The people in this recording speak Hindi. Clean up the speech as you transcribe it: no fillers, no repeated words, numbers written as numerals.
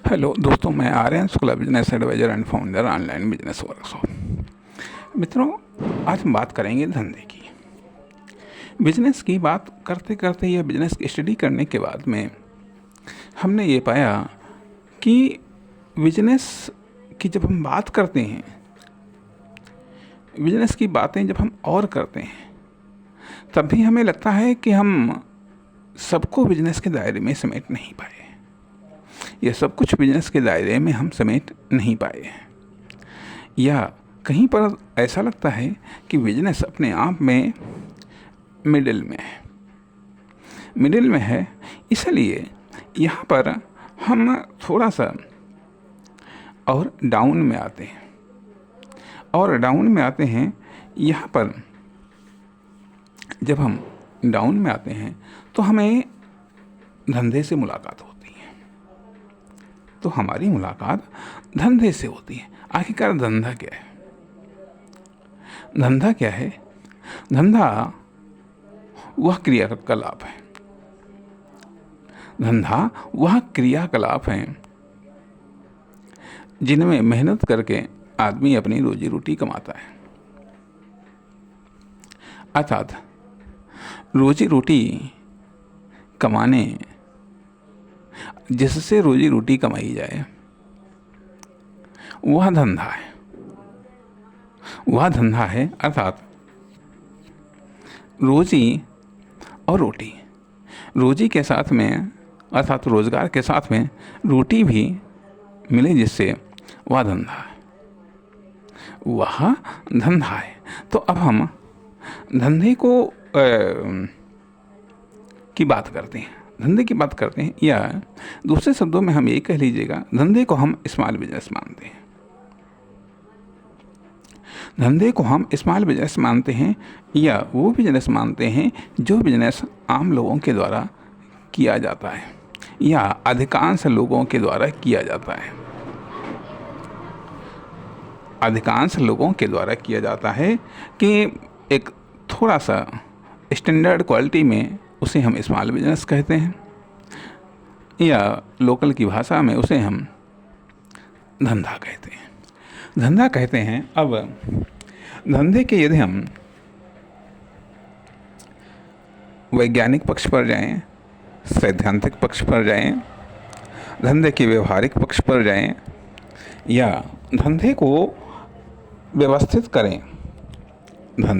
हेलो दोस्तों, मैं Aryan Shukla, business adviser and founder online business workshop. मित्रों, आज हम बात करेंगे धंधे की। बिजनेस की बात करते करते या बिजनेस की स्टडी करने के बाद में हमने ये पाया कि बिजनेस की जब हम बात करते हैं, बिजनेस की बातें जब हम और करते हैं, तब भी हमें लगता है कि हम सबको बिजनेस के दायरे में समेट नहीं पाए, यह सब कुछ बिजनेस के दायरे में हम समेट नहीं पाए हैं, या कहीं पर ऐसा लगता है कि बिजनेस अपने आप में मिडिल में है। इसलिए यहाँ पर हम थोड़ा सा और डाउन में आते हैं। यहाँ पर जब हम डाउन में आते हैं तो हमें धंधे से मुलाकात होती है। तो हमारी मुलाकात धंधे से होती है। आखिरकार धंधा क्या है? धंधा वह क्रियाकलाप है जिनमें मेहनत करके आदमी अपनी रोजी रोटी कमाता है। अर्थात रोजी रोटी कमाने, जिससे रोजी रोटी कमाई जाए, वह धंधा है। अर्थात रोजी और रोटी, रोजी के साथ में अर्थात रोजगार के साथ में रोटी भी मिले, जिससे वह धंधा है। तो अब हम धंधे की बात करते हैं, या दूसरे शब्दों में हम ये कह लीजिएगा, धंधे को हम स्मॉल बिजनेस मानते हैं। या वो बिजनेस मानते हैं जो बिजनेस आम लोगों के द्वारा किया जाता है, या अधिकांश लोगों के द्वारा किया जाता है कि एक थोड़ा सा स्टैंडर्ड क्वालिटी में उसे हम स्मॉल बिजनेस कहते हैं, या लोकल की भाषा में उसे हम धंधा कहते हैं। अब धंधे के यदि हम वैज्ञानिक पक्ष पर जाएं, सैद्धांतिक पक्ष पर जाएं, धंधे के व्यवहारिक पक्ष पर जाएं, या धंधे को व्यवस्थित करें, धंधे